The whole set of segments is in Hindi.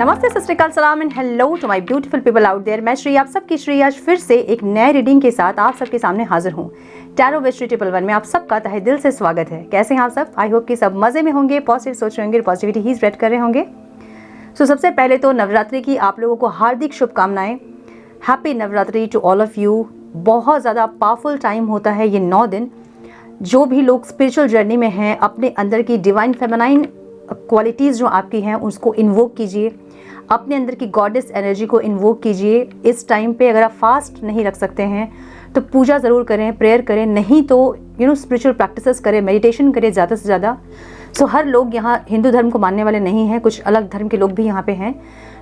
नमस्ते, सत श्री अकाल, सलाम and hello to my beautiful people out there. मैं श्री, आप सबकी श्री आज फिर से एक नए रीडिंग के साथ आप सबके सामने हाजिर हूँ। टैरो विद श्री 111 में आप सबका तहे दिल से स्वागत है। कैसे हैं आप सब? आई होप कि सब मजे में होंगे, पॉजिटिव सोच रहे होंगे, पॉजिटिविटी ही स्प्रेड कर रहे होंगे। सो सबसे पहले तो नवरात्रि की आप लोगों को हार्दिक शुभकामनाएं। Happy Navratri to all of you. बहुत ज़्यादा पावरफुल टाइम होता है ये 9 दिन। जो भी लोग स्पिरिचुअल जर्नी में हैं, अपने अंदर की डिवाइन फेमिनाइन क्वालिटीज़ जो आपकी हैं उसको इन्वोक कीजिए, अपने अंदर की गॉडेस एनर्जी को इन्वोक कीजिए। इस टाइम पे अगर आप फास्ट नहीं रख सकते हैं तो पूजा ज़रूर करें, प्रेयर करें, नहीं तो स्पिरिचुअल प्रैक्टिसेस करें, मेडिटेशन करें ज़्यादा से ज़्यादा। सो हर लोग यहाँ हिंदू धर्म को मानने वाले नहीं हैं, कुछ अलग धर्म के लोग भी यहाँ पे हैं।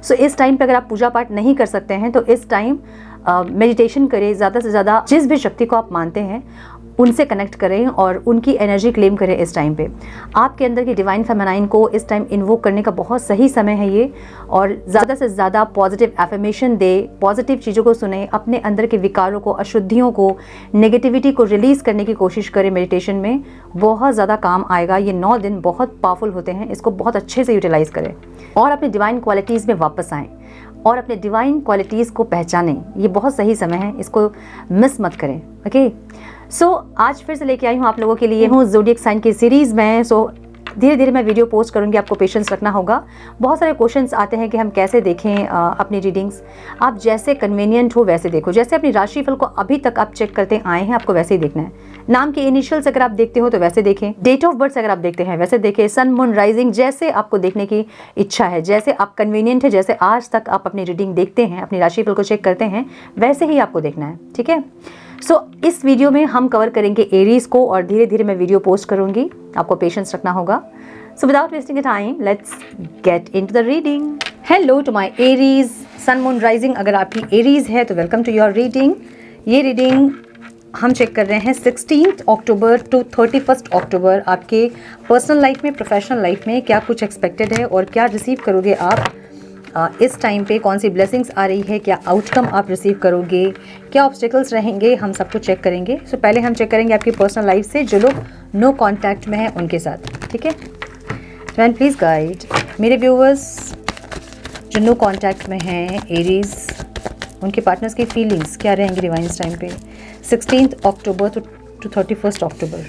सो इस टाइम पे अगर आप पूजा पाठ नहीं कर सकते हैं तो इस टाइम मेडिटेशन करें, ज़्यादा से ज़्यादा जिस भी शक्ति को आप मानते हैं उनसे कनेक्ट करें और उनकी एनर्जी क्लेम करें। इस टाइम पे आपके अंदर की डिवाइन फेमिनाइन को इस टाइम इन्वोक करने का बहुत सही समय है ये। और ज़्यादा से ज़्यादा पॉजिटिव एफर्मेशन दे, पॉजिटिव चीज़ों को सुने, अपने अंदर के विकारों को, अशुद्धियों को, नेगेटिविटी को रिलीज़ करने की कोशिश करें। मेडिटेशन में बहुत ज़्यादा काम आएगा। ये 9 दिन बहुत पावरफुल होते हैं, इसको बहुत अच्छे से यूटिलाइज़ करें और अपनी डिवाइन क्वालिटीज़ में वापस आएँ और अपने डिवाइन क्वालिटीज़ को पहचानें। ये बहुत सही समय है, इसको मिस मत करें। ओके, सो आज फिर से लेके आई हूँ आप लोगों के लिए हूँ ज़ोडिएक साइन की सीरीज़ में। सो धीरे धीरे मैं वीडियो पोस्ट करूँगी, आपको पेशेंस रखना होगा। बहुत सारे क्वेश्चंस आते हैं कि हम कैसे देखें अपनी रीडिंग्स। आप जैसे कन्वीनियंट हो वैसे देखो। जैसे अपनी राशिफल को अभी तक आप चेक करते आए हैं, आपको वैसे ही देखना है। नाम के इनिशियल्स अगर आप देखते हो तो वैसे देखें, डेट ऑफ बर्थ अगर आप देखते हैं वैसे देखें, सन मून राइजिंग जैसे आपको देखने की इच्छा है, जैसे आप कन्वीनियंट है, जैसे आज तक आप अपनी रीडिंग देखते हैं, अपनी राशिफल को चेक करते हैं, वैसे ही आपको देखना है। ठीक है। सो इस वीडियो में हम कवर करेंगे एरीज को और धीरे धीरे मैं वीडियो पोस्ट करूंगी, आपको पेशेंस रखना होगा। So without wasting the time let's get into the reading. Hello to my Aries, sun moon rising अगर आपकी एरीज है तो वेलकम टू योर रीडिंग। ये रीडिंग हम चेक कर रहे हैं 16 अक्टूबर टू 31 अक्टूबर। आपके पर्सनल लाइफ में, प्रोफेशनल लाइफ में क्या कुछ एक्सपेक्टेड है और क्या रिसीव करोगे आप इस टाइम पे, कौन सी ब्लेसिंग्स आ रही है, क्या आउटकम आप रिसीव करोगे, क्या ऑब्स्टिकल्स रहेंगे, हम सबको चेक करेंगे। सो पहले हम चेक करेंगे आपकी पर्सनल लाइफ से जो लोग नो कांटेक्ट में हैं उनके साथ। ठीक है, एंड प्लीज़ गाइड मेरे व्यूवर्स जो नो कांटेक्ट में हैं एरीज, उनके पार्टनर्स की फीलिंग्स क्या रहेंगी डिवाइन इस टाइम पे 16 October to 31 October.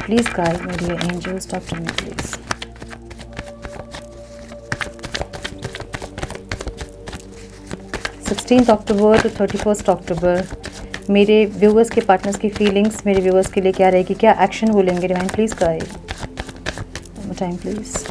Please guide मेरे dear angels, talk to me please. October to 31 October मेरे व्यूवर्स के पार्टनर्स की फीलिंग्स मेरे व्यूवर्स के लिए क्या रहेगी, क्या एक्शन वो लेंगे divine please guide. Time please.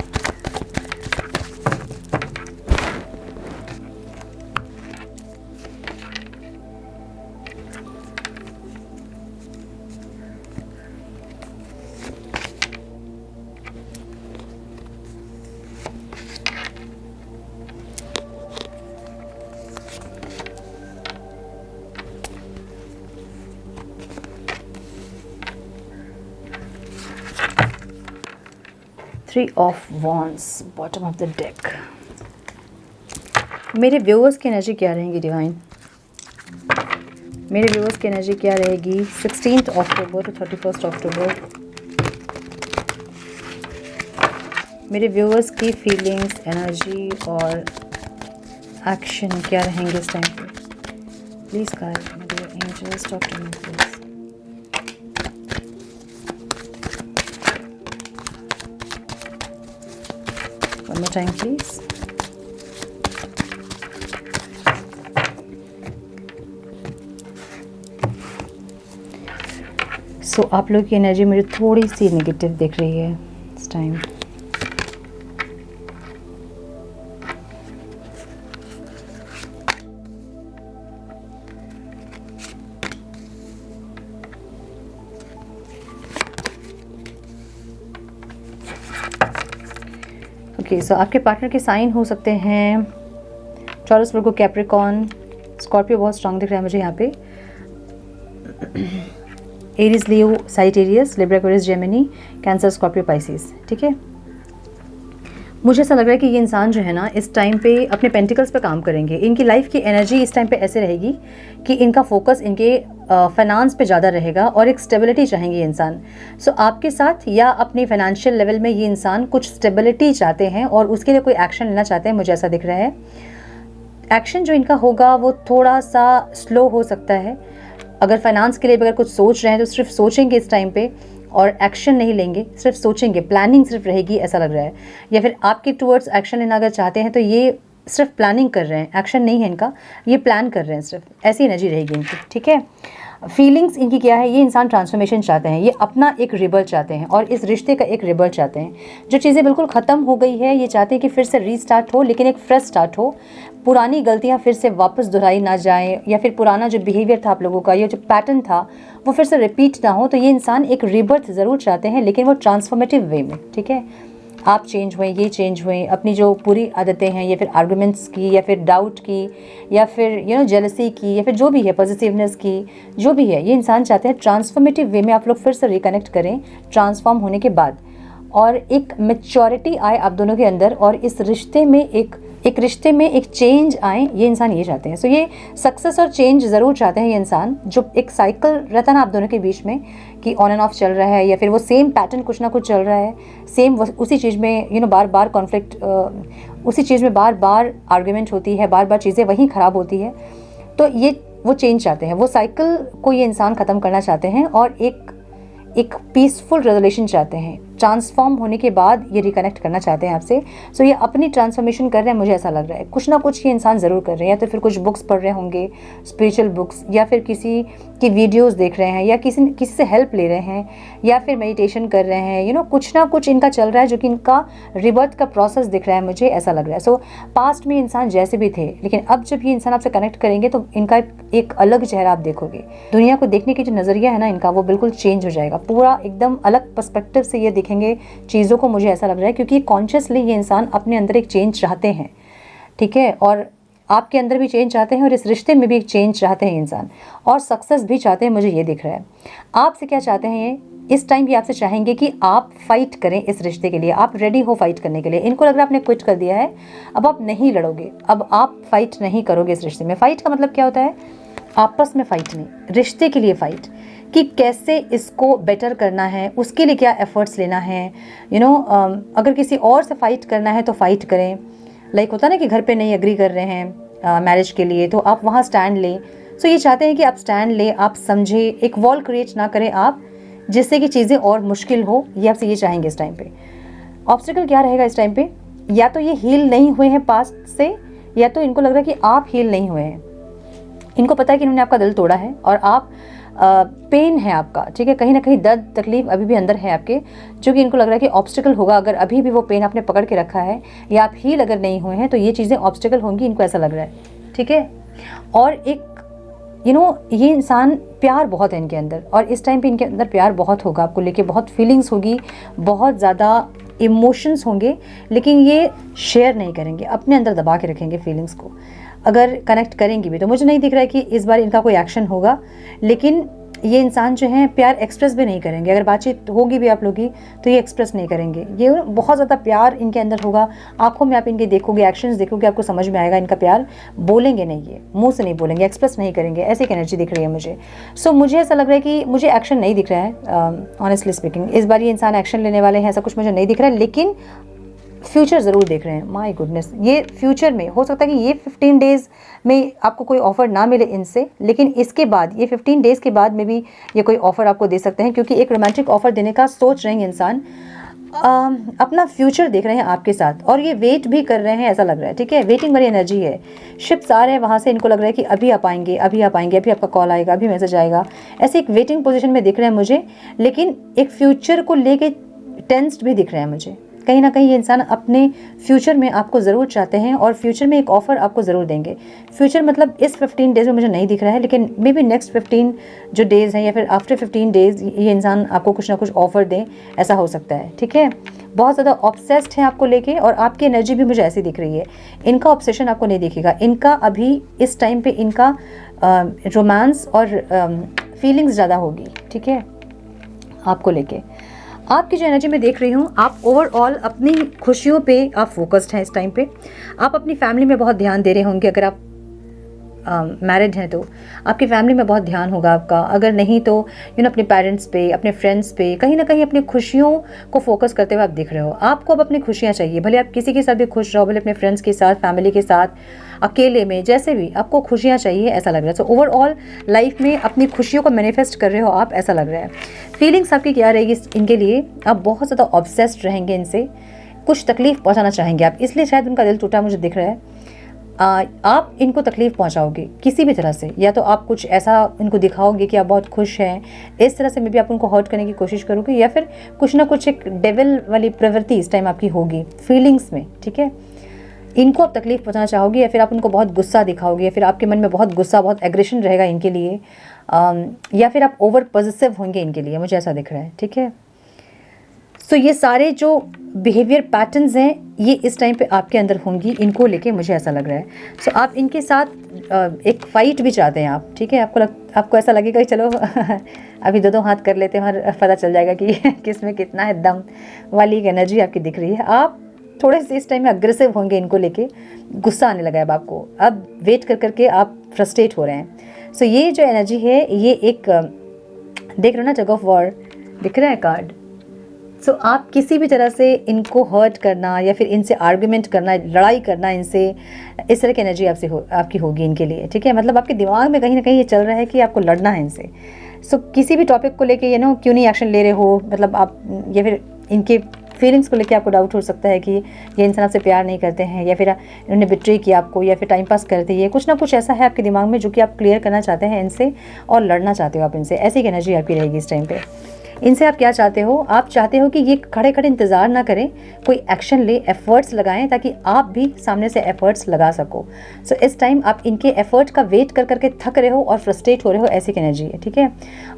Three of Wands, bottom of the deck। मेरे व्यूअर्स की एनर्जी क्या रहेंगी डिवाइन? मेरे व्यूअर्स की एनर्जी क्या रहेगी 16 अक्टूबर टू 31 अक्टूबर। मेरे व्यूअर्स की फीलिंग्स, एनर्जी और एक्शन क्या रहेंगे इस टाइम पे? प्लीज़ गाइड मेरे angels, talk to me please. One more time please। So आप लोग की एनर्जी मुझे थोड़ी सी नेगेटिव दिख रही है इस टाइम। ओके, सो आपके पार्टनर के साइन हो सकते हैं टॉरस, वर्गो, कैप्रिकॉर्न, स्कॉर्पियो बहुत स्ट्रांग दिख रहा है मुझे यहाँ पे, Aries, Leo, Sagittarius, Libra, Aquarius, Gemini, Cancer, Scorpio, Pisces. ठीक है, मुझे ऐसा लग रहा है कि ये इंसान जो है ना इस टाइम पे अपने पेंटिकल्स पे काम करेंगे। इनकी लाइफ की एनर्जी इस टाइम पे ऐसे रहेगी कि इनका फोकस इनके फाइनेंस पे ज़्यादा रहेगा और एक स्टेबिलिटी चाहेंगे इंसान। सो आपके साथ या अपनी फाइनेंशियल लेवल में ये इंसान कुछ स्टेबिलिटी चाहते हैं और उसके लिए कोई एक्शन लेना चाहते हैं, मुझे ऐसा दिख रहा है। एक्शन जो इनका होगा वो थोड़ा सा स्लो हो सकता है। अगर फाइनेंस के लिए अगर कुछ सोच रहे हैं तो सिर्फ सोचेंगे इस टाइम पे और एक्शन नहीं लेंगे, सिर्फ सोचेंगे, प्लानिंग सिर्फ रहेगी, ऐसा लग रहा है। या फिर आपके टूवर्ड्स एक्शन लेना अगर चाहते हैं तो ये सिर्फ प्लानिंग कर रहे हैं, एक्शन नहीं है इनका, ये प्लान कर रहे हैं, सिर्फ ऐसी एनर्जी रहेगी इनकी, ठीक है। फीलिंग्स इनकी क्या है, ये इंसान ट्रांसफॉर्मेशन चाहते हैं, ये अपना एक रिबर्थ चाहते हैं और इस रिश्ते का एक रिबर्थ चाहते हैं। जो चीज़ें बिल्कुल ख़त्म हो गई है ये चाहते हैं कि फिर से रीस्टार्ट हो, लेकिन एक फ्रेश स्टार्ट हो, पुरानी गलतियां फिर से वापस दोहराई ना जाए, या फिर पुराना जो बिहेवियर था आप लोगों का, ये जो पैटर्न था वो फिर से रिपीट ना हो। तो ये इंसान एक रिबर्थ ज़रूर चाहते हैं, लेकिन वो ट्रांसफॉर्मेटिव वे में, ठीक है। आप चेंज हुए, ये चेंज हुए, अपनी जो पूरी आदतें हैं या फिर आर्गुमेंट्स की या फिर डाउट की या फिर जेलसी की या फिर जो भी है पॉजिटिवनेस की, जो भी है, ये इंसान चाहते हैं ट्रांसफॉर्मेटिव वे में आप लोग फिर से रिकनेक्ट करें ट्रांसफॉर्म होने के बाद, और एक मैच्योरिटी आए आप दोनों के अंदर और इस रिश्ते में एक रिश्ते में एक चेंज आए, ये इंसान ये चाहते हैं। सो ये सक्सेस और चेंज ज़रूर चाहते हैं ये इंसान। जो एक साइकिल रहता है ना आप दोनों के बीच में कि ऑन एंड ऑफ चल रहा है या फिर वो सेम पैटर्न कुछ ना कुछ चल रहा है, सेम उसी चीज़ में बार बार कॉन्फ्लिक्ट, उसी चीज़ में बार बार आर्ग्यूमेंट होती है, बार बार चीज़ें वहीं ख़राब होती है, तो ये वो चेंज चाहते हैं, वो साइकिल को ये इंसान ख़त्म करना चाहते हैं और एक पीसफुल रेजोल्यूशन चाहते हैं। ट्रांसफॉर्म होने के बाद ये रिकनेक्ट करना चाहते हैं आपसे। सो ये अपनी ट्रांसफॉर्मेशन कर रहे हैं, मुझे ऐसा लग रहा है। कुछ ना कुछ ये इंसान ज़रूर कर रहे हैं, या तो फिर कुछ बुक्स पढ़ रहे होंगे, स्पिरिचुअल बुक्स, या फिर किसी की वीडियोस देख रहे हैं, या किसी से हेल्प ले रहे हैं, या फिर मेडिटेशन कर रहे हैं। कुछ ना कुछ इनका चल रहा है जो कि इनका रिबर्थ का प्रोसेस दिख रहा है, मुझे ऐसा लग रहा है। सो पास्ट में इंसान जैसे भी थे, लेकिन अब जब ये इंसान आपसे कनेक्ट करेंगे तो इनका एक अलग चेहरा आप देखोगे। दुनिया को देखने की जो नज़रिया है ना इनका, वो बिल्कुल चेंज हो जाएगा, पूरा एकदम अलग पर्सपेक्टिव से ये देखेंगे चीज़ों को, मुझे ऐसा लग रहा है। क्योंकि कॉन्शियसली ये इंसान अपने अंदर एक चेंज चाहते हैं, ठीक है, और आपके अंदर भी चेंज चाहते हैं और इस रिश्ते में भी एक चेंज चाहते हैं इंसान, और सक्सेस भी चाहते हैं, मुझे ये दिख रहा है। आपसे क्या चाहते हैं ये इस टाइम भी आपसे चाहेंगे कि आप फाइट करें इस रिश्ते के लिए, आप रेडी हो फाइट करने के लिए। इनको लग रहा है आपने क्विट कर दिया है, अब आप नहीं लड़ोगे, अब आप फाइट नहीं करोगे इस रिश्ते में। फाइट का मतलब क्या होता है, आपस में फाइट नहीं, रिश्ते के लिए फाइट, कि कैसे इसको बेटर करना है, उसके लिए क्या एफर्ट्स लेना है। अगर किसी और से फाइट करना है तो फाइट करें। लाइक होता है ना कि घर पे नहीं एग्री कर रहे हैं मैरिज के लिए, तो आप वहाँ स्टैंड लें। सो ये चाहते हैं कि आप स्टैंड लें, आप समझें, एक वॉल क्रिएट ना करें आप, जिससे कि चीज़ें और मुश्किल हो। ये आपसे ये चाहेंगे इस टाइम पे। ऑब्स्टिकल क्या रहेगा इस टाइम पे, या तो ये हील नहीं हुए हैं पास्ट से, या तो इनको लग रहा है कि आप हील नहीं हुए हैं। इनको पता है कि इन्होंने आपका दिल तोड़ा है और आप पेन है आपका, ठीक है, कहीं ना कहीं दर्द तकलीफ अभी भी अंदर है आपके, जो कि इनको लग रहा है कि ऑब्स्टिकल होगा। अगर अभी भी वो पेन आपने पकड़ के रखा है या आप हील अगर नहीं हुए हैं तो ये चीज़ें ऑब्स्टिकल होंगी, इनको ऐसा लग रहा है, ठीक है। और एक ये इंसान, प्यार बहुत है इनके अंदर, और इस टाइम पे इनके अंदर प्यार बहुत होगा आपको लेके, बहुत फीलिंग्स होगी, बहुत ज़्यादा इमोशंस होंगे, लेकिन ये शेयर नहीं करेंगे, अपने अंदर दबा के रखेंगे फीलिंग्स को। अगर कनेक्ट करेंगी भी तो मुझे नहीं दिख रहा है कि इस बार इनका कोई एक्शन होगा, लेकिन ये इंसान जो है प्यार एक्सप्रेस भी नहीं करेंगे। अगर बातचीत होगी भी आप लोग की तो ये एक्सप्रेस नहीं करेंगे। ये बहुत ज़्यादा प्यार इनके अंदर होगा, आंखों में आप इनके देखोगे, एक्शंस देखोगे, आपको समझ में आएगा इनका प्यार। बोलेंगे नहीं, ये मुंह से नहीं बोलेंगे, एक्सप्रेस नहीं करेंगे, ऐसी एक एनर्जी दिख रही है मुझे। सो मुझे ऐसा लग रहा है कि मुझे एक्शन नहीं दिख रहा है, ऑनेस्टली स्पीकिंग। इस बार ये इंसान एक्शन लेने वाले हैं ऐसा कुछ मुझे नहीं दिख रहा है, लेकिन फ्यूचर ज़रूर देख रहे हैं। माय गुडनेस, ये फ्यूचर में हो सकता है कि ये 15 डेज़ में आपको कोई ऑफ़र ना मिले इनसे, लेकिन इसके बाद ये 15 डेज़ के बाद में भी ये कोई ऑफ़र आपको दे सकते हैं, क्योंकि एक रोमांटिक ऑफ़र देने का सोच रहे हैं इंसान। अपना फ्यूचर देख रहे हैं आपके साथ, और ये वेट भी कर रहे हैं ऐसा लग रहा है, ठीक है। वेटिंग वाली एनर्जी है, शिप्स आ रहे हैं वहाँ से, इनको लग रहा है कि अभी आप आएंगे, अभी आप आएंगे, अभी आपका कॉल आएगा, अभी मैसेज आएगा, ऐसे एक वेटिंग पोजीशन में दिख रहे हैं मुझे। लेकिन एक फ्यूचर को लेके टेंस्ड भी दिख रहे हैं मुझे। कहीं ना कहीं ये इंसान अपने फ्यूचर में आपको ज़रूर चाहते हैं और फ्यूचर में एक ऑफ़र आपको ज़रूर देंगे। फ्यूचर मतलब इस 15 डेज़ में मुझे नहीं दिख रहा है, लेकिन मे बी नेक्स्ट 15 जो डेज़ हैं या फिर आफ्टर 15 डेज़ ये इंसान आपको कुछ ना कुछ ऑफ़र दें, ऐसा हो सकता है, ठीक है। बहुत ज़्यादा ऑब्सेस्ड है आपको लेके, और आपकी एनर्जी भी मुझे ऐसी दिख रही है। इनका ऑब्सेशन आपको नहीं दिखेगा, इनका अभी इस टाइम पे इनका रोमांस और फीलिंग्स ज़्यादा होगी, ठीक है, आपको लेके। आपकी जो एनर्जी मैं देख रही हूँ, आप ओवरऑल अपनी खुशियों पे आप फोकस्ड हैं इस टाइम पे। आप अपनी फैमिली में बहुत ध्यान दे रहे होंगे। अगर आप मैरिड हैं तो आपकी फैमिली में बहुत ध्यान होगा आपका, अगर नहीं तो अपने पेरेंट्स पे, अपने फ्रेंड्स पे, कहीं ना कहीं अपनी खुशियों को फोकस करते हुए आप दिख रहे हो। आपको अब अपनी खुशियाँ चाहिए, भले आप किसी के साथ भी खुश रहो, भले अपने फ्रेंड्स के साथ, फैमिली के साथ, अकेले में, जैसे भी आपको खुशियाँ चाहिए ऐसा लग रहा है। सो ओवरऑल लाइफ में अपनी खुशियों को मैनिफेस्ट कर रहे हो आप, ऐसा लग रहा है। फीलिंग्स आपकी क्या रहेगी इनके लिए? आप बहुत ज़्यादा ऑब्सेस्ड रहेंगे इनसे, कुछ तकलीफ पहुंचाना चाहेंगे आप, इसलिए शायद उनका दिल टूटा मुझे दिख रहा है। आप इनको तकलीफ पहुंचाओगे किसी भी तरह से, या तो आप कुछ ऐसा इनको दिखाओगे कि आप बहुत खुश हैं, इस तरह से मे भी आप उनको हर्ट करने की कोशिश करोगे, या फिर कुछ ना कुछ एक डेविल वाली प्रवृत्ति इस टाइम आपकी होगी फीलिंग्स में, ठीक है। इनको आप तकलीफ पहुंचाना चाहोगे, या फिर आप उनको बहुत गुस्सा दिखाओगे, या फिर आपके मन में बहुत गुस्सा, बहुत एग्रेशन रहेगा इनके लिए, या फिर आप ओवर पॉजिटिव होंगे इनके लिए, मुझे ऐसा दिख रहा है, ठीक है। सो ये सारे जो बिहेवियर पैटर्न्स हैं ये इस टाइम पे आपके अंदर होंगी, इनको लेके मुझे ऐसा लग रहा है। सो आप इनके साथ एक फ़ाइट भी चाहते हैं आप, ठीक है। आपको ऐसा लगेगा कि चलो अभी दो हाथ कर लेते हैं और पता चल जाएगा कि किस में कितना है दम वाली एक एनर्जी आपकी दिख रही है। आप थोड़े से इस टाइम में अग्रेसिव होंगे इनको लेके, गुस्सा आने लगा है अब आपको, अब वेट कर करके आप फ्रस्ट्रेट हो रहे हैं। सो ये जो एनर्जी है ये एक देख रहे हो ना, टग ऑफ वॉर दिख रहा है कार्ड। सो आप किसी भी तरह से इनको हर्ट करना या फिर इनसे आर्गुमेंट करना, लड़ाई करना इनसे, इस तरह की एनर्जी आपकी होगी इनके लिए, ठीक है। मतलब आपके दिमाग में कहीं ना कहीं ये चल रहा है कि आपको लड़ना है इनसे। सो किसी भी टॉपिक को लेके क्यों नहीं एक्शन ले रहे हो, मतलब आप, या फिर इनके फीलिंग्स को लेके आपको डाउट हो सकता है कि ये इंसान आपसे प्यार नहीं करते हैं, या फिर इन्होंने बिट्रे किया आपको, या फिर टाइम पास करते हैं, कुछ ना कुछ ऐसा है आपके दिमाग में जो कि आप क्लियर करना चाहते हैं इनसे और लड़ना चाहते हो आप इनसे। ऐसी एक एनर्जी आपकी रहेगी इस टाइम पे। इनसे आप क्या चाहते हो? आप चाहते हो कि ये खड़े खड़े इंतज़ार ना करें, कोई एक्शन ले, एफर्ट्स लगाएं, ताकि आप भी सामने से एफर्ट्स लगा सको। सो इस टाइम आप इनके एफर्ट का वेट कर करके थक रहे हो और फ्रस्ट्रेट हो रहे हो, ऐसी एनर्जी है, ठीक है।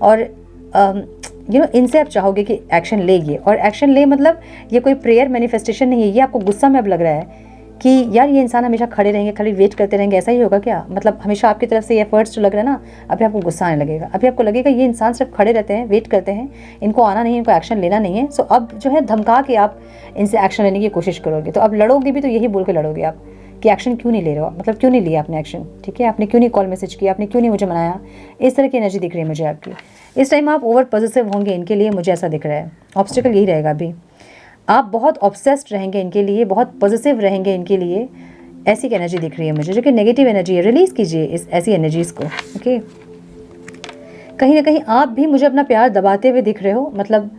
और इनसे आप चाहोगे कि एक्शन ले ये, और एक्शन ले मतलब ये कोई प्रेयर मैनिफेस्टेशन नहीं है, ये आपको गुस्सा में अब लग रहा है कि यार ये इंसान हमेशा खड़े रहेंगे, खाली वेट करते रहेंगे, ऐसा ही होगा क्या? मतलब हमेशा आपकी तरफ से ये एफर्ट्स जो लग रहा है ना, अभी आपको गुस्सा आने लगेगा, अभी आपको लगेगा ये इंसान सिर्फ खड़े रहते हैं, वेट करते हैं, इनको आना नहीं है, इनको एक्शन लेना नहीं है। सो अब जो है धमका के आप इनसे एक्शन लेने की कोशिश करोगे। तो अब लड़ोगे भी तो यही बोल के लड़ोगे आप कि एक्शन क्यों नहीं ले रहे हो, मतलब क्यों नहीं लिया आपने एक्शन, ठीक है। आपने क्यों नहीं कॉल मैसेज किया, आपने क्यों नहीं मुझे मनाया, इस तरह की एनर्जी दिख रही है मुझे आपकी। इस टाइम आप ओवर पॉजिटिव होंगे इनके लिए, मुझे ऐसा दिख रहा है। ऑब्स्टिकल यही रहेगा अभी, आप बहुत ऑब्सेस्ड रहेंगे इनके लिए, बहुत पॉजिटिव रहेंगे इनके लिए, ऐसी एनर्जी दिख रही है मुझे, जो कि नेगेटिव एनर्जी है। रिलीज़ कीजिए इस ऐसी एनर्जीज़ को, ओके। कहीं ना कहीं आप भी मुझे अपना प्यार दबाते हुए दिख रहे हो, मतलब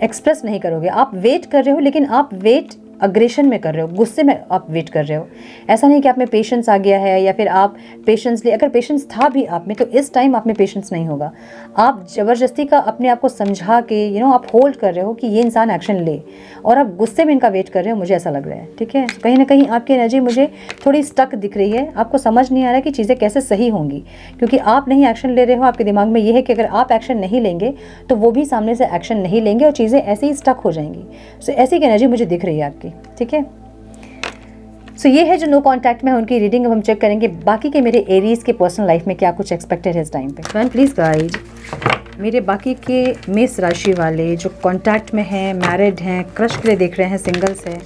एक्सप्रेस नहीं करोगे, आप वेट कर रहे हो, लेकिन आप वेट अग्रेशन में कर रहे हो, गुस्से में आप वेट कर रहे हो। ऐसा नहीं कि आप में पेशेंस आ गया है, या फिर आप पेशेंस ले, अगर पेशेंस था भी आप में तो इस टाइम आप में पेशेंस नहीं होगा। आप ज़बरदस्ती का अपने आप को समझा के आप होल्ड कर रहे हो कि ये इंसान एक्शन ले, और आप गुस्से में इनका वेट कर रहे हो, मुझे ऐसा लग रहा है, ठीक है। कहीं ना कहीं आपकी एनर्जी मुझे थोड़ी स्टक दिख रही है, आपको समझ नहीं आ रहा कि चीज़ें कैसे सही होंगी, क्योंकि आप नहीं एक्शन ले रहे हो। आपके दिमाग में ये है कि अगर आप एक्शन नहीं लेंगे तो वो भी सामने से एक्शन नहीं लेंगे और चीज़ें ऐसे ही स्टक हो जाएंगी। सो ऐसी एक एनर्जी मुझे दिख रही है आपकी, ठीक है। सो ये है जो नो कांटेक्ट में है उनकी रीडिंग। अब हम चेक करेंगे बाकी के मेरे एरीज के पर्सनल लाइफ में क्या कुछ एक्सपेक्टेड है इस टाइम पे। फ्रेंड प्लीज़ गाइड मेरे बाकी के मेष राशि वाले जो कांटेक्ट में हैं, मैरिड हैं, क्रश के लिए देख रहे हैं, सिंगल्स हैं,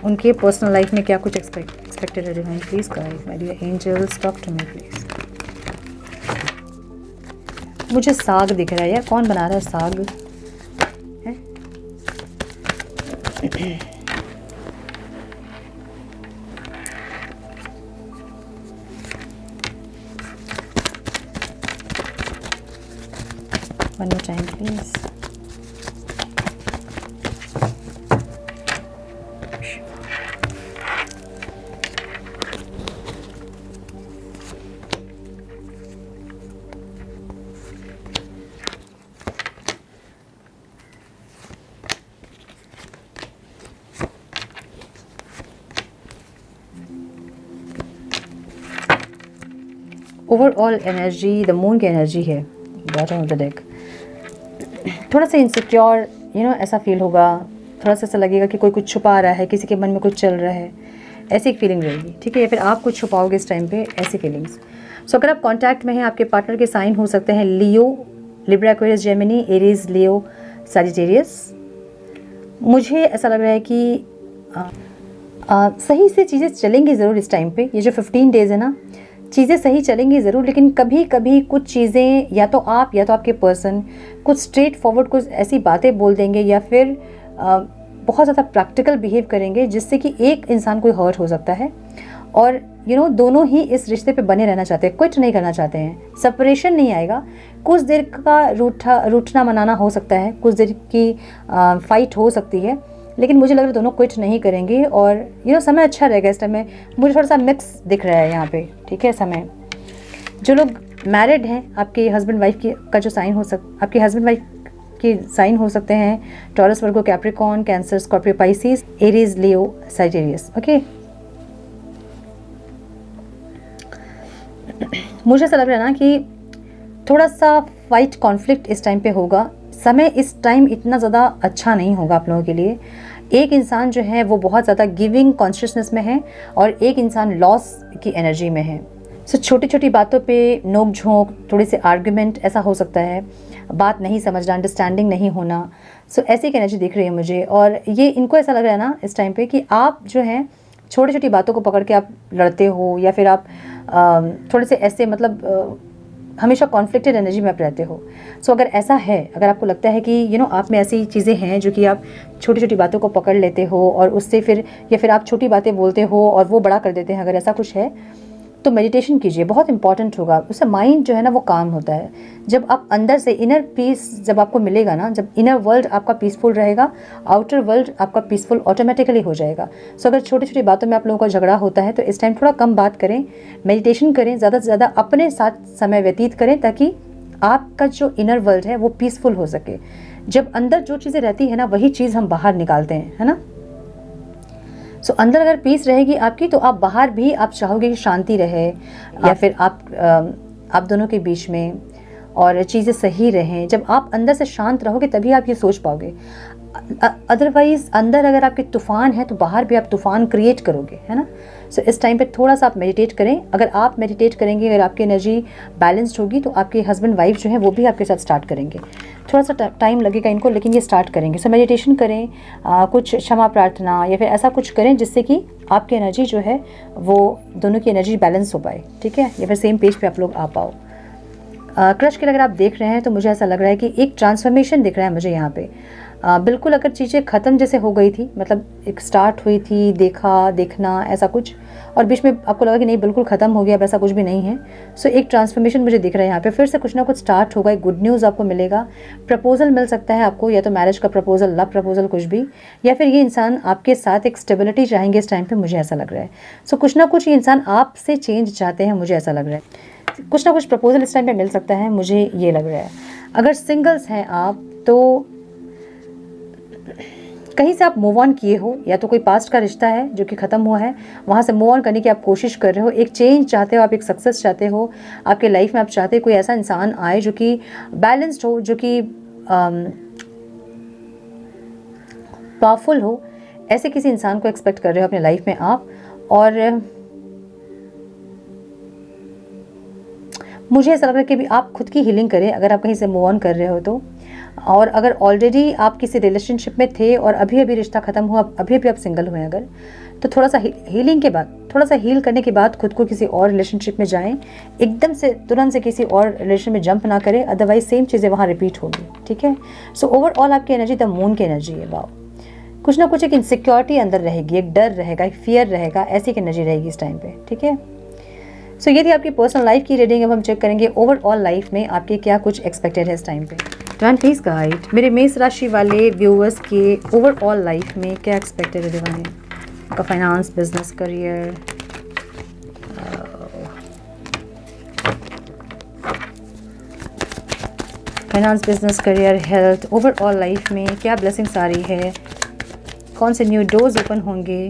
उनके पर्सनल लाइफ में क्या कुछ एक्सपेक्टेड है divine. Please guide my dear angels, talk to me please. मुझे साग दिख रहा है यार, कौन बना रहा है साग है? One more time, please. Overall energy the moon की एनर्जी है, बॉटम ऑफ द डेक। थोड़ा सा इनसिक्योर ऐसा फील होगा, थोड़ा सा ऐसा लगेगा कि कोई कुछ छुपा रहा है, किसी के मन में कुछ चल रहा है, ऐसी एक फीलिंग रहेगी, ठीक है। या फिर आप कुछ छुपाओगे इस टाइम पे, ऐसी फीलिंग्स। सो अगर आप कांटेक्ट में हैं, आपके पार्टनर के साइन हो सकते हैं लियो, लिब्रा, एक्वेरियस, जेमिनी, एरीज, लियो, सजिटेरियस। मुझे ऐसा लग रहा है कि सही से चीज़ें चलेंगी ज़रूर इस टाइम पे। ये जो 15 डेज़ है ना, चीज़ें सही चलेंगी ज़रूर, लेकिन कभी कभी कुछ चीज़ें या तो आप या तो आपके पर्सन कुछ स्ट्रेट फॉरवर्ड कुछ ऐसी बातें बोल देंगे या फिर बहुत ज़्यादा प्रैक्टिकल बिहेव करेंगे जिससे कि एक इंसान को हर्ट हो सकता है। और दोनों ही इस रिश्ते पे बने रहना चाहते हैं, क्विट नहीं करना चाहते हैं, सेपरेशन नहीं आएगा। कुछ देर का रूठना मनाना हो सकता है, कुछ देर की फाइट हो सकती है, लेकिन मुझे लग रहा है दोनों क्विट नहीं करेंगे और समय अच्छा रहेगा। इस टाइम में मुझे थोड़ा सा मिक्स दिख रहा है यहाँ पे, ठीक है। समय जो लोग मैरिड हैं, आपके हस्बैंड वाइफ का जो साइन आपके हस्बैंड वाइफ के साइन हो सकते हैं Taurus, Virgo, Capricorn, Cancer, Scorpio, Pisces, Aries, Leo, Sagittarius. Okay, मुझे ऐसा लग रहा है ना कि थोड़ा सा फाइट कॉन्फ्लिक्ट इस टाइम पे होगा। समय इस टाइम इतना ज़्यादा अच्छा नहीं होगा आप लोगों के लिए। एक इंसान जो है वो बहुत ज़्यादा गिविंग कॉन्शियसनेस में है और एक इंसान लॉस की एनर्जी में है। सो छोटी छोटी बातों पे नोक झोंक, थोड़ी सी आर्ग्यूमेंट ऐसा हो सकता है, बात नहीं समझना, अंडरस्टैंडिंग नहीं होना। सो ऐसी एक एनर्जी दिख रही है मुझे। और ये इनको ऐसा लग रहा है ना इस टाइम पे कि आप जो हैं छोटी छोटी बातों को पकड़ के आप लड़ते हो या फिर आप थोड़े से ऐसे हमेशा कॉन्फ्लिक्टेड एनर्जी में आप रहते हो। सो अगर ऐसा है, अगर आपको लगता है कि आप में ऐसी चीज़ें हैं जो कि आप छोटी छोटी बातों को पकड़ लेते हो और उससे फिर या फिर आप छोटी बातें बोलते हो और वो बड़ा कर देते हैं, अगर ऐसा कुछ है तो मेडिटेशन कीजिए, बहुत इंपॉर्टेंट होगा। उससे माइंड जो है ना वो काम होता है। जब आप अंदर से इनर पीस जब आपको मिलेगा ना, जब इनर वर्ल्ड आपका पीसफुल रहेगा, आउटर वर्ल्ड आपका पीसफुल ऑटोमेटिकली हो जाएगा। सो अगर छोटी छोटी बातों में आप लोगों का झगड़ा होता है तो इस टाइम थोड़ा कम बात करें, मेडिटेशन करें, ज़्यादा से ज़्यादा अपने साथ समय व्यतीत करें ताकि आपका जो इनर वर्ल्ड है वो पीसफुल हो सके। जब अंदर जो चीज़ें रहती है ना वही चीज़ हम बाहर निकालते हैं, है ना। सो अंदर अगर पीस रहेगी आपकी तो आप बाहर भी आप चाहोगे कि शांति रहे या फिर आप दोनों के बीच में और चीज़ें सही रहें। जब आप अंदर से शांत रहोगे तभी आप ये सोच पाओगे। अदरवाइज अंदर अगर आपके तूफान है तो बाहर भी आप तूफान क्रिएट करोगे, है ना। सो इस टाइम पे थोड़ा सा आप मेडिटेट करें। अगर आप मेडिटेट करेंगे, अगर आपकी एनर्जी बैलेंस्ड होगी तो आपके हस्बैंड वाइफ जो है वो भी आपके साथ स्टार्ट करेंगे। थोड़ा सा टाइम लगेगा इनको, लेकिन ये स्टार्ट करेंगे। सो मेडिटेशन करें, कुछ क्षमा प्रार्थना या फिर ऐसा कुछ करें जिससे कि आपकी एनर्जी जो है वो दोनों की एनर्जी बैलेंस हो पाए, ठीक है, या फिर सेम पेज पे आप लोग आ पाओ। क्रश के अगर आप देख रहे हैं तो मुझे ऐसा लग रहा है कि एक ट्रांसफॉर्मेशन दिख रहा है मुझे यहाँ पे। बिल्कुल अगर चीज़ें ख़त्म जैसे हो गई थी, मतलब एक स्टार्ट हुई थी, देखना ऐसा कुछ, और बीच में आपको लगा कि नहीं बिल्कुल ख़त्म हो गया, अब ऐसा कुछ भी नहीं है। सो एक ट्रांसफॉर्मेशन मुझे दिख रहा है यहाँ पे। फिर से कुछ ना कुछ स्टार्ट होगा, एक गुड न्यूज़ आपको मिलेगा, प्रपोजल मिल सकता है आपको, या तो मैरिज का प्रपोजल, लव प्रपोजल, कुछ भी, या फिर ये इंसान आपके साथ एक स्टेबिलिटी चाहेंगे इस टाइम पर, मुझे ऐसा लग रहा है। सो कुछ ना कुछ ये इंसान आपसे चेंज चाहते हैं, मुझे ऐसा लग रहा है। कुछ ना कुछ प्रपोजल इस टाइम पे मिल सकता है, मुझे ये लग रहा है। अगर सिंगल्स हैं आप तो कहीं से आप मूव ऑन किए हो, या तो कोई पास्ट का रिश्ता है जो कि ख़त्म हुआ है, वहाँ से मूव ऑन करने की आप कोशिश कर रहे हो, एक चेंज चाहते हो आप, एक सक्सेस चाहते हो आपके लाइफ में। आप चाहते हो कोई ऐसा इंसान आए जो कि बैलेंस्ड हो, जो कि पावरफुल हो, ऐसे किसी इंसान को एक्सपेक्ट कर रहे हो अपने लाइफ में आप। और मुझे ऐसा लग रहा है कि भी आप खुद की हीलिंग करें अगर आप कहीं से मूव ऑन कर रहे हो तो। और अगर ऑलरेडी आप किसी रिलेशनशिप में थे और अभी अभी रिश्ता ख़त्म हुआ, अभी अभी आप सिंगल हुए अगर, तो थोड़ा सा हीलिंग के बाद, थोड़ा सा हील करने के बाद खुद को किसी और रिलेशनशिप में जाएं। एकदम से तुरंत से किसी और रिलेशन में जंप ना करें, अदरवाइज सेम चीज़ें वहाँ रिपीट होगी, ठीक है। सो ओवरऑल आपकी एनर्जी द मून की एनर्जी है। वाओ, कुछ ना कुछ एक इनसिक्योरिटी अंदर रहेगी, एक डर रहेगा, एक फियर रहेगा, ऐसी एक एनर्जी रहेगी इस टाइम पे, ठीक है। सो ये थी आपकी पर्सनल लाइफ की रीडिंग। अब हम चेक करेंगे ओवरऑल लाइफ में आपके क्या कुछ एक्सपेक्टेड है इस टाइम पे। डिवाइन प्लीज गाइड मेरे मेष राशि वाले व्यूअर्स के ओवरऑल लाइफ में क्या एक्सपेक्टेड है डिवाइन। आपका finance, business, career, finance, business, career, health, overall life में क्या ब्लेसिंग्स आ रही है, कौन से न्यू डोर्स ओपन होंगे,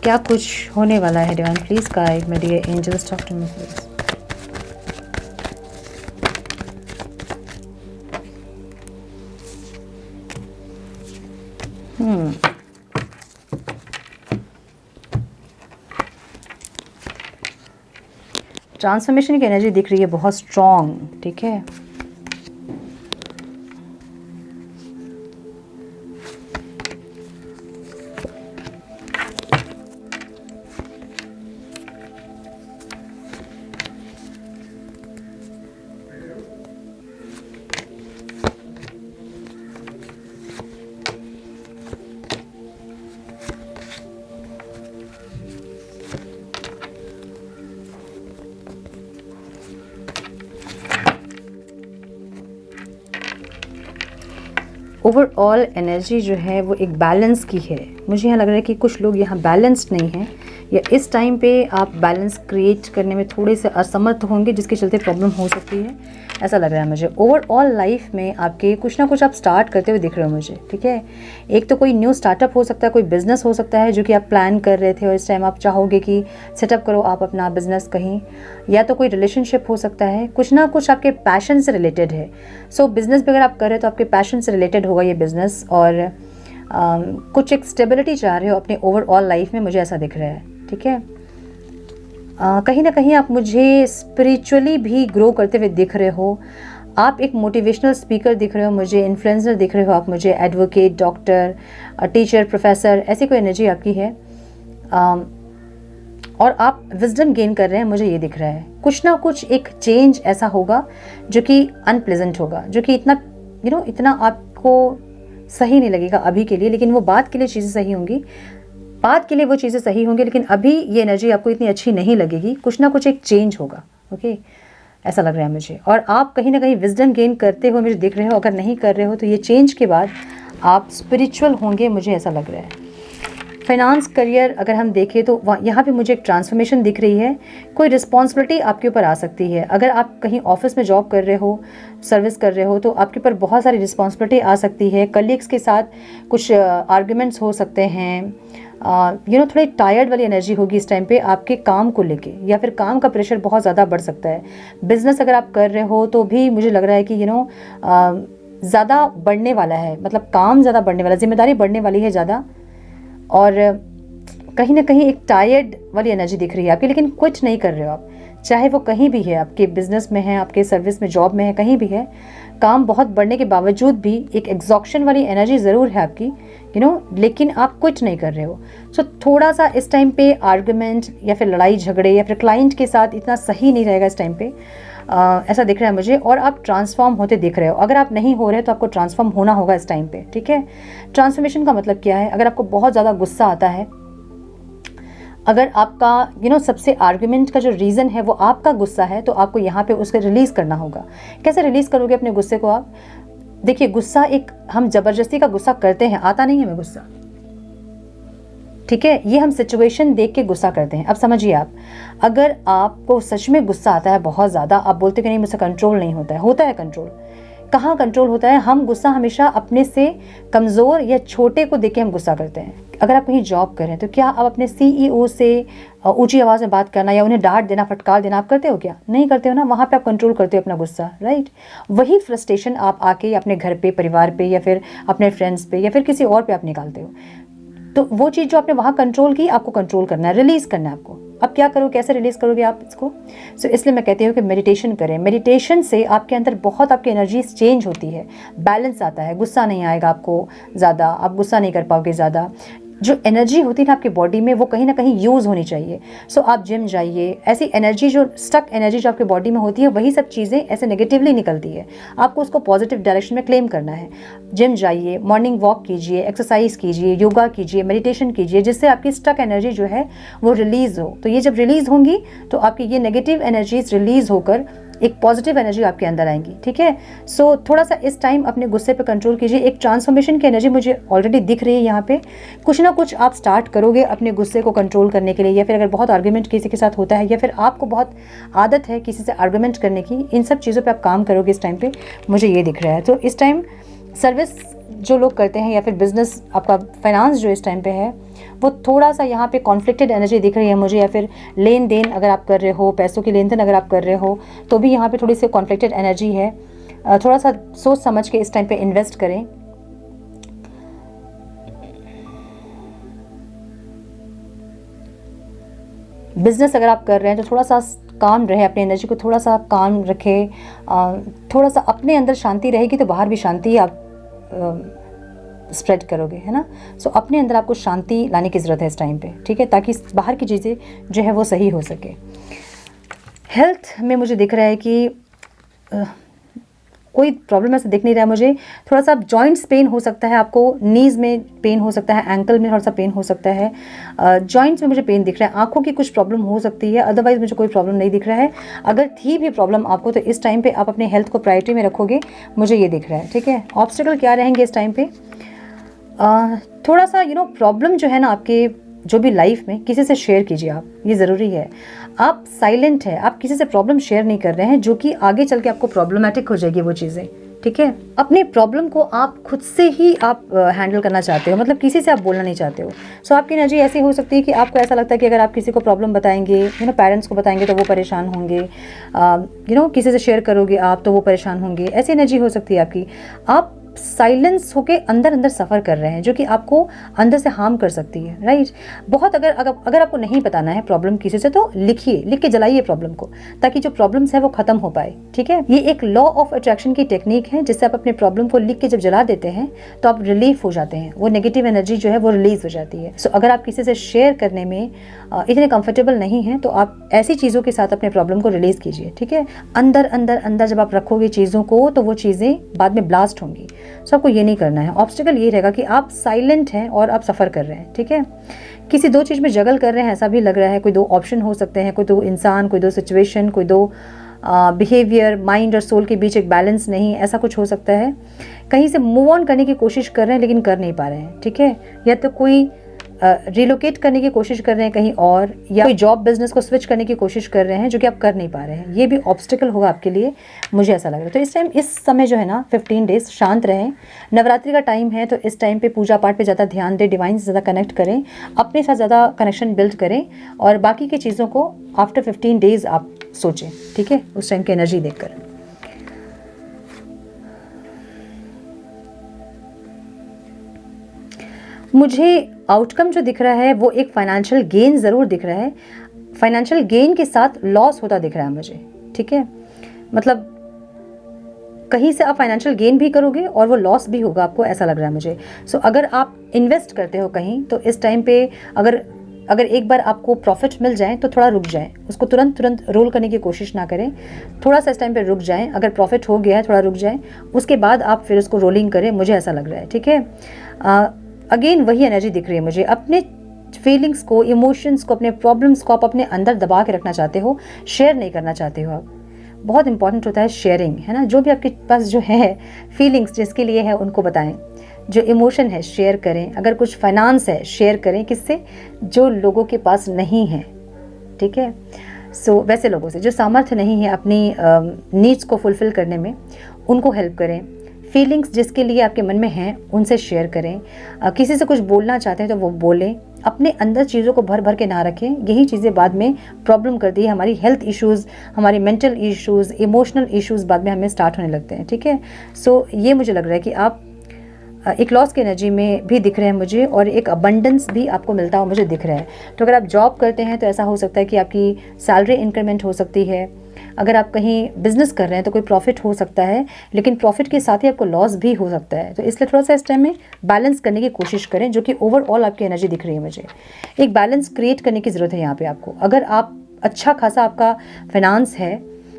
क्या कुछ होने वाला है। Divine please guide my dear angels, talk to me please. Transformation की एनर्जी दिख रही है बहुत स्ट्रॉन्ग, ठीक है। ओवरऑल एनर्जी जो है वो एक बैलेंस की है। मुझे यहाँ लग रहा है कि कुछ लोग यहाँ बैलेंस्ड नहीं हैं, या इस टाइम पे आप बैलेंस क्रिएट करने में थोड़े से असमर्थ होंगे, जिसके चलते प्रॉब्लम हो सकती है, ऐसा लग रहा है मुझे। ओवरऑल लाइफ में आपके कुछ ना कुछ आप स्टार्ट करते हुए दिख रहे हो मुझे, ठीक है। एक तो कोई न्यू स्टार्टअप हो सकता है, कोई बिज़नेस हो सकता है जो कि आप प्लान कर रहे थे और इस टाइम आप चाहोगे कि सेटअप करो आप अपना बिज़नेस कहीं, या तो कोई रिलेशनशिप हो सकता है, कुछ ना कुछ आपके पैशन से रिलेटेड है। सो बिज़नेस भी अगर आप कर रहे हो तो आपके पैशन से रिलेटेड होगा ये बिज़नेस, और कुछ एक स्टेबिलिटी चाह रहे हो अपने ओवरऑल लाइफ में, मुझे ऐसा दिख रहा है, ठीक है। कहीं ना कहीं आप मुझे स्पिरिचुअली भी ग्रो करते हुए दिख रहे हो। आप एक मोटिवेशनल स्पीकर दिख रहे हो मुझे, इन्फ्लुएंसर दिख रहे हो आप मुझे, एडवोकेट, डॉक्टर, टीचर, प्रोफेसर, ऐसी कोई एनर्जी आपकी है। और आप विजडम गेन कर रहे हैं, मुझे ये दिख रहा है। कुछ ना कुछ एक चेंज ऐसा होगा जो कि अनप्लेजेंट होगा, जो कि इतना इतना आपको सही नहीं लगेगा अभी के लिए, लेकिन वो बाद के लिए चीज़ें सही होंगी, बाद के लिए वो चीज़ें सही होंगी, लेकिन अभी ये एनर्जी आपको इतनी अच्छी नहीं लगेगी। कुछ ना कुछ एक चेंज होगा, ओके, ऐसा लग रहा है मुझे। और आप कहीं ना कहीं विजडम गेन करते हुए मुझे दिख रहे हो। अगर नहीं कर रहे हो तो ये चेंज के बाद आप स्पिरिचुअल होंगे, मुझे ऐसा लग रहा है। फाइनेंस, करियर अगर हम देखें तो यहाँ पे मुझे एक ट्रांसफॉर्मेशन दिख रही है। कोई रिस्पॉन्सिबिलिटी आपके ऊपर आ सकती है। अगर आप कहीं ऑफिस में जॉब कर रहे हो, सर्विस कर रहे हो, तो आपके ऊपर बहुत सारी रिस्पॉन्सिबिलिटी आ सकती है। कलीग्स के साथ कुछ आर्ग्यूमेंट्स हो सकते हैं। थोड़ी टायर्ड वाली एनर्जी होगी इस टाइम पे आपके काम को लेके, या फिर काम का प्रेशर बहुत ज़्यादा बढ़ सकता है। बिजनेस अगर आप कर रहे हो तो भी मुझे लग रहा है कि ज़्यादा बढ़ने वाला है, मतलब काम ज़्यादा बढ़ने वाला, जिम्मेदारी बढ़ने वाली है ज़्यादा, और कहीं ना कहीं एक टायर्ड वाली एनर्जी दिख रही है आपकी, लेकिन कुछ नहीं कर रहे हो आप, चाहे वो कहीं भी है, आपके बिजनेस में है, आपके सर्विस में, जॉब में है, कहीं भी है। काम बहुत बढ़ने के बावजूद भी एक एग्जॉक्शन वाली एनर्जी ज़रूर है आपकी, लेकिन आप कुछ नहीं कर रहे हो। सो थोड़ा सा इस टाइम पे आर्गुमेंट या फिर लड़ाई झगड़े या फिर क्लाइंट के साथ इतना सही नहीं रहेगा इस टाइम पे, ऐसा दिख रहा है मुझे। और आप ट्रांसफॉर्म होते दिख रहे हो। अगर आप नहीं हो रहे तो आपको ट्रांसफॉर्म होना होगा इस टाइम पे, ठीक है। ट्रांसफॉर्मेशन का मतलब क्या है? अगर आपको बहुत ज़्यादा गुस्सा आता है, अगर आपका सबसे आर्गुमेंट का जो रीज़न है वो आपका गुस्सा है, तो आपको यहाँ पे उसको रिलीज़ करना होगा। कैसे रिलीज़ करोगे अपने गुस्से को आप? देखिए, गुस्सा एक हम ज़बरदस्ती का गुस्सा करते हैं, आता नहीं है हमें गुस्सा, ठीक है। ये हम सिचुएशन देख के गुस्सा करते हैं। अब समझिए आप, अगर आपको सच में गुस्सा आता है बहुत ज़्यादा, आप बोलते कि नहीं मुझसे कंट्रोल नहीं होता है कंट्रोल। कहाँ कंट्रोल होता है? हम गुस्सा हमेशा अपने से कमज़ोर या छोटे को देख के हम गुस्सा करते हैं। अगर आप कहीं जॉब कर रहे हैं तो क्या आप अपने CEO से ऊंची आवाज़ में बात करना या उन्हें डांट देना, फटकार देना आप करते हो क्या? नहीं करते हो ना। वहाँ पे आप कंट्रोल करते हो अपना गुस्सा, राइट। वही फ्रस्ट्रेशन आप आके अपने घर पे, परिवार पे, या फिर अपने फ्रेंड्स पे, या फिर किसी और पे आप निकालते हो। तो वो चीज़ जो आपने वहाँ कंट्रोल की, आपको कंट्रोल करना है, रिलीज़ करना है आपको। अब क्या करो, कैसे रिलीज़ करोगे आप इसको? सो इसलिए मैं कहती हूँ कि मेडिटेशन करें। मेडिटेशन से आपके अंदर बहुत आपकी एनर्जी चेंज होती है, बैलेंस आता है, गुस्सा नहीं आएगा आपको ज़्यादा, आप गुस्सा नहीं कर पाओगे ज़्यादा। जो एनर्जी होती है ना आपकी बॉडी में, वो कहीं ना कहीं यूज़ होनी चाहिए। सो आप जिम जाइए, ऐसी एनर्जी जो स्टक एनर्जी जो आपकी बॉडी में होती है, वही सब चीज़ें ऐसे नेगेटिवली निकलती है, आपको उसको पॉजिटिव डायरेक्शन में क्लेम करना है। जिम जाइए, मॉर्निंग वॉक कीजिए, एक्सरसाइज कीजिए, योगा कीजिए, मेडिटेशन कीजिए, जिससे आपकी स्टक एनर्जी जो है वो रिलीज़ हो। तो ये जब रिलीज़ होंगी तो आपकी ये नेगेटिव एनर्जीज रिलीज़ होकर एक पॉजिटिव एनर्जी आपके अंदर आएंगी, ठीक है। सो थोड़ा सा इस टाइम अपने गुस्से पे कंट्रोल कीजिए। एक ट्रांसफॉर्मेशन की एनर्जी मुझे ऑलरेडी दिख रही है यहाँ पे। कुछ ना कुछ आप स्टार्ट करोगे अपने गुस्से को कंट्रोल करने के लिए, या फिर अगर बहुत आर्गुमेंट किसी के साथ होता है, या फिर आपको बहुत आदत है किसी से आर्गुमेंट करने की, इन सब चीज़ों पर आप काम करोगे इस टाइम पर, मुझे ये दिख रहा है। तो इस टाइम सर्विस जो लोग करते हैं, या फिर बिजनेस, आपका फाइनेंस जो इस टाइम पे है, वो थोड़ा सा यहाँ पे कॉन्फ्लिक्टेड एनर्जी दिख रही है मुझे। या फिर लेन देन अगर आप कर रहे हो, पैसों की लेन देन अगर आप कर रहे हो, तो भी यहाँ पे थोड़ी सी कॉन्फ्लिक्टेड एनर्जी है। थोड़ा सा सोच समझ के इस टाइम पे इन्वेस्ट करें। बिजनेस अगर आप कर रहे हैं तो थोड़ा सा काम रहे, अपनी एनर्जी को थोड़ा सा काम रखें। थोड़ा सा अपने अंदर शांति रहेगी तो बाहर भी शांति आप स्प्रेड करोगे, है ना। सो अपने अंदर आपको शांति लाने की ज़रूरत है इस टाइम पे, ठीक है, ताकि बाहर की चीज़ें जो है वो सही हो सके। हेल्थ में मुझे दिख रहा है कि कोई प्रॉब्लम ऐसा दिख नहीं रहा है मुझे। थोड़ा सा जॉइंट्स पेन हो सकता है आपको, नीज़ में पेन हो सकता है, एंकल में थोड़ा सा पेन हो सकता है, जॉइंट्स में मुझे पेन दिख रहा है, आंखों की कुछ प्रॉब्लम हो सकती है, अदरवाइज मुझे कोई प्रॉब्लम नहीं दिख रहा है। अगर थी भी प्रॉब्लम आपको तो इस टाइम पे आप अपने हेल्थ को प्रायोरिटी में रखोगे, मुझे ये दिख रहा है। ठीक है, ऑब्स्टिकल क्या रहेंगे इस टाइम पे? थोड़ा सा प्रॉब्लम जो है ना आपके जो भी लाइफ में, किसी से शेयर कीजिए आप, ये ज़रूरी है। आप साइलेंट है, आप किसी से प्रॉब्लम शेयर नहीं कर रहे हैं, जो कि आगे चल के आपको प्रॉब्लमेटिक हो जाएगी वो चीज़ें। ठीक है, अपने प्रॉब्लम को आप खुद से ही आप हैंडल करना चाहते हो, मतलब किसी से आप बोलना नहीं चाहते हो। सो आपकी एनर्जी ऐसी हो सकती है कि आपको ऐसा लगता है कि अगर आप किसी को प्रॉब्लम बताएंगे, पेरेंट्स को बताएंगे तो वो परेशान होंगे, किसी से शेयर करोगे आप तो वो परेशान होंगे, ऐसी एनर्जी हो सकती है आपकी। आप साइलेंस होके अंदर अंदर सफ़र कर रहे हैं, जो कि आपको अंदर से हार्म कर सकती है, राइट। बहुत अगर आपको नहीं बताना है प्रॉब्लम किसी से, तो लिखिए, लिख के जलाइए प्रॉब्लम को, ताकि जो प्रॉब्लम्स है वो खत्म हो पाए। ठीक है, ये एक लॉ ऑफ अट्रैक्शन की टेक्निक है, जिससे आप अपने प्रॉब्लम को लिख के जब जला देते हैं तो आप रिलीफ हो जाते हैं, वो नेगेटिव एनर्जी जो है वो रिलीज हो जाती है। सो अगर आप किसी से शेयर करने में इतने कंफर्टेबल नहीं हैं, तो आप ऐसी चीज़ों के साथ अपने प्रॉब्लम को रिलीज कीजिए। ठीक है, अंदर अंदर अंदर जब आप रखोगे चीज़ों को, तो वो चीज़ें बाद में ब्लास्ट होंगी। सो आपको ये नहीं करना है। ऑब्स्टिकल ये रहेगा कि आप साइलेंट हैं और आप सफ़र कर रहे हैं। ठीक है, किसी दो चीज़ में जगल कर रहे हैं, ऐसा भी लग रहा है। कोई दो ऑप्शन हो सकते हैं, कोई दो इंसान, कोई दो सिचुएशन, कोई दो बिहेवियर, माइंड और सोल के बीच एक बैलेंस नहीं, ऐसा कुछ हो सकता है। कहीं से मूव ऑन करने की कोशिश कर रहे हैं लेकिन कर नहीं पा रहे हैं। ठीक है, या तो कोई रिलोकेट करने की कोशिश कर रहे हैं कहीं और, या कोई जॉब बिजनेस को स्विच करने की कोशिश कर रहे हैं, जो कि आप कर नहीं पा रहे हैं। ये भी ऑब्स्टिकल होगा आपके लिए, मुझे ऐसा लग रहा है। तो इस टाइम, इस समय जो है ना 15 डेज शांत रहें। नवरात्रि का टाइम है, तो इस टाइम पे पूजा पाठ पे ज़्यादा ध्यान दें, डिवाइन से ज़्यादा कनेक्ट करें, अपने साथ ज़्यादा कनेक्शन बिल्ड करें, और बाकी की चीज़ों को आफ्टर 15 डेज आप सोचें। ठीक है, उस टाइम की एनर्जी देखकर। मुझे आउटकम जो दिख रहा है वो एक फाइनेंशियल गेन ज़रूर दिख रहा है। फाइनेंशियल गेन के साथ लॉस होता दिख रहा है मुझे। ठीक है, मतलब कहीं से आप फाइनेंशियल गेन भी करोगे और वो लॉस भी होगा आपको, ऐसा लग रहा है मुझे। सो अगर आप इन्वेस्ट करते हो कहीं, तो इस टाइम पे अगर एक बार आपको प्रॉफिट मिल जाए तो थोड़ा रुक जाएं, उसको तुरंत रोल करने की कोशिश ना करें। थोड़ा सा इस टाइम पे रुक जाएं। अगर प्रॉफिट हो गया है, थोड़ा रुक जाएं, उसके बाद आप फिर उसको रोलिंग करें, मुझे ऐसा लग रहा है। ठीक है, अगेन वही एनर्जी दिख रही है मुझे। अपने फीलिंग्स को, इमोशंस को, अपने प्रॉब्लम्स को आप अपने अंदर दबा के रखना चाहते हो, शेयर नहीं करना चाहते हो आप। बहुत इंपॉर्टेंट होता है शेयरिंग, है ना। जो भी आपके पास जो है फीलिंग्स जिसके लिए है, उनको बताएं। जो इमोशन है शेयर करें। अगर कुछ फाइनेंस है शेयर करें, किससे? जो लोगों के पास नहीं है। ठीक है, सो वैसे लोगों से जो सामर्थ्य नहीं है अपनी नीड्स को फुलफिल करने में, उनको हेल्प करें। फीलिंग्स जिसके लिए आपके मन में हैं, उनसे शेयर करें। किसी से कुछ बोलना चाहते हैं तो वो बोलें। अपने अंदर चीज़ों को भर भर के ना रखें, यही चीज़ें बाद में प्रॉब्लम करती है। हमारी हेल्थ इश्यूज़, हमारी मेंटल इश्यूज़, इमोशनल इश्यूज़ बाद में हमें स्टार्ट होने लगते हैं। ठीक है, सो ये मुझे लग रहा है कि आप एक लॉस की एनर्जी में भी दिख रहे हैं मुझे, और एक अबंडेंस भी आपको मिलता हुआ मुझे दिख रहा है। तो अगर आप जॉब करते हैं तो ऐसा हो सकता है कि आपकी सैलरी इंक्रीमेंट हो सकती है। अगर आप कहीं बिजनेस कर रहे हैं तो कोई प्रॉफिट हो सकता है, लेकिन प्रॉफिट के साथ ही आपको लॉस भी हो सकता है। तो इसलिए थोड़ा सा इस टाइम में बैलेंस करने की कोशिश करें, जो कि ओवरऑल आपकी एनर्जी दिख रही है मुझे। एक बैलेंस क्रिएट करने की ज़रूरत है यहाँ पे आपको। अगर आप अच्छा खासा आपका फाइनेंस है,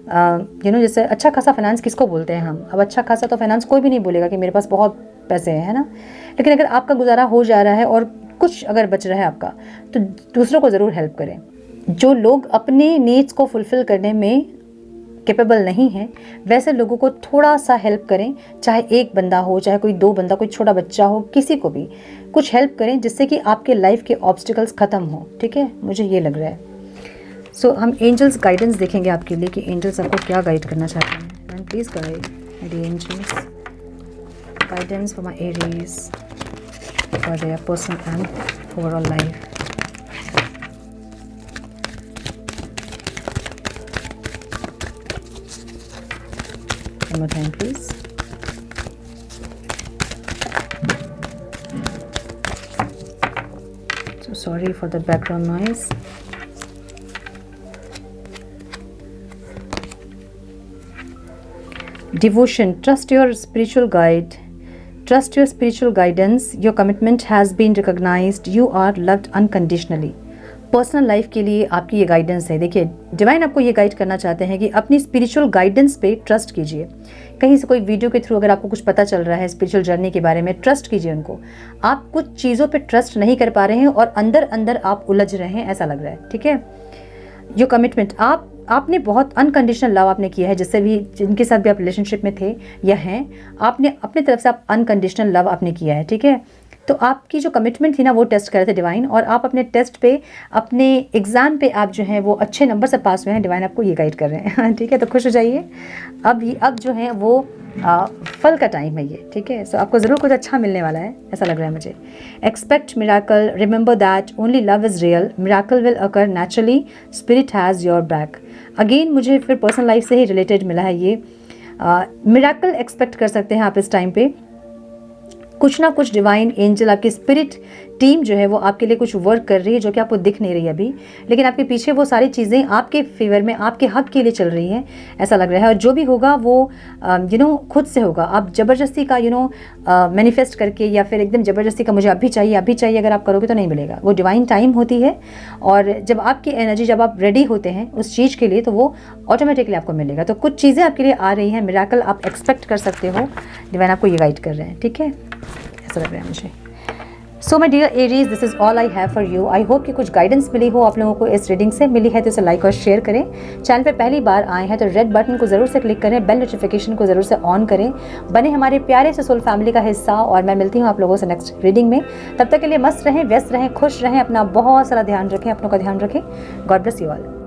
जैसे अच्छा खासा फाइनेंस किसको बोलते हैं हम? अब अच्छा खासा तो फाइनेंस कोई भी नहीं बोलेगा कि मेरे पास बहुत पैसे हैं, है ना। लेकिन अगर आपका गुजारा हो जा रहा है और कुछ अगर बच रहा है आपका, तो दूसरों को ज़रूर हेल्प करें। जो लोग अपने नीड्स को फुलफ़िल करने में कैपेबल नहीं हैं, वैसे लोगों को थोड़ा सा हेल्प करें। चाहे एक बंदा हो, चाहे कोई दो बंदा, कोई छोटा बच्चा हो, किसी को भी कुछ हेल्प करें, जिससे कि आपके लाइफ के ऑब्स्टिकल्स ख़त्म हो। ठीक है, मुझे ये लग रहा है। सो हम एंजल्स गाइडेंस देखेंगे आपके लिए कि एंजल्स आपको क्या गाइड करना चाहते हैं। एंड प्लीज़ गाइड मेरी angels, guidance for my Aries, for their personal and overall life. One more time, please. So sorry for the background noise. Devotion. Trust your spiritual guide. Trust your spiritual guidance. Your commitment has been recognized. You are loved unconditionally. Personal life के लिए आपकी ये गाइडेंस है। देखिए, डिवाइन आपको ये गाइड करना चाहते हैं कि अपनी स्पिरिचुअल गाइडेंस पे ट्रस्ट कीजिए। कहीं से कोई वीडियो के थ्रू अगर आपको कुछ पता चल रहा है स्पिरिचुअल जर्नी के बारे में, ट्रस्ट कीजिए उनको। आप कुछ चीज़ों पे ट्रस्ट नहीं कर पा रहे हैं और अंदर अंदर आप उलझ रहे हैं, ऐसा लग रहा है, ठीक है। यो कमिटमेंट आपने बहुत अनकंडीशनल लव आपने किया है, जिससे भी जिनके साथ भी आप रिलेशनशिप में थे या हैं, आपने अपने तरफ से आप अनकंडीशनल लव आपने किया है, ठीक है। तो आपकी जो कमिटमेंट थी ना, वो टेस्ट कर रहे थे डिवाइन, और आप अपने टेस्ट पे, अपने एग्ज़ाम पे आप जो हैं वो अच्छे नंबर से पास हुए हैं। डिवाइन आपको ये गाइड कर रहे हैं, ठीक है। तो खुश हो जाइए। अब जो है वो फल का टाइम है ये, ठीक है। सो आपको ज़रूर कुछ अच्छा मिलने वाला है, ऐसा लग रहा है मुझे। Expect miracle, remember that only love is real, miracle will occur naturally, spirit has your back. Again मुझे फिर पर्सनल लाइफ से ही रिलेटेड मिला है ये। मिराकल एक्सपेक्ट कर सकते हैं आप इस टाइम पे। कुछ ना कुछ डिवाइन एंजल, आपकी स्पिरिट टीम जो है वो आपके लिए कुछ वर्क कर रही है, जो कि आपको दिख नहीं रही अभी, लेकिन आपके पीछे वो सारी चीज़ें आपके फेवर में, आपके हक के लिए चल रही हैं, ऐसा लग रहा है। और जो भी होगा वो खुद से होगा। आप ज़बरदस्ती का मैनिफेस्ट करके या फिर एकदम ज़बरदस्ती का मुझे अभी चाहिए अगर आप करोगे तो नहीं मिलेगा। वो डिवाइन टाइम होती है, और जब आपकी एनर्जी, जब आप रेडी होते हैं उस चीज़ के लिए, तो वो ऑटोमेटिकली आपको मिलेगा। तो कुछ चीज़ें आपके लिए आ रही हैं, मिराकल आप एक्सपेक्ट कर सकते हो। डिवाइन आपको ये गाइड कर रहे हैं, ठीक है, ऐसा लग रहा है मुझे। So my dear Aries, this is all I have for you. I hope कि कुछ गाइडेंस मिली हो आप लोगों को, इस रीडिंग से मिली है तो इसे लाइक और शेयर करें। चैनल पे पहली बार आए हैं तो रेड बटन को ज़रूर से क्लिक करें, बेल नोटिफिकेशन को ज़रूर से ऑन करें, बने हमारे प्यारे से सोल फैमिली का हिस्सा। और मैं मिलती हूँ आप लोगों से नेक्स्ट रीडिंग में। तब तक के लिए मस्त रहें, व्यस्त रहें, खुश रहें, अपना बहुत सारा ध्यान रखें, अपनों का ध्यान रखें। God bless you all.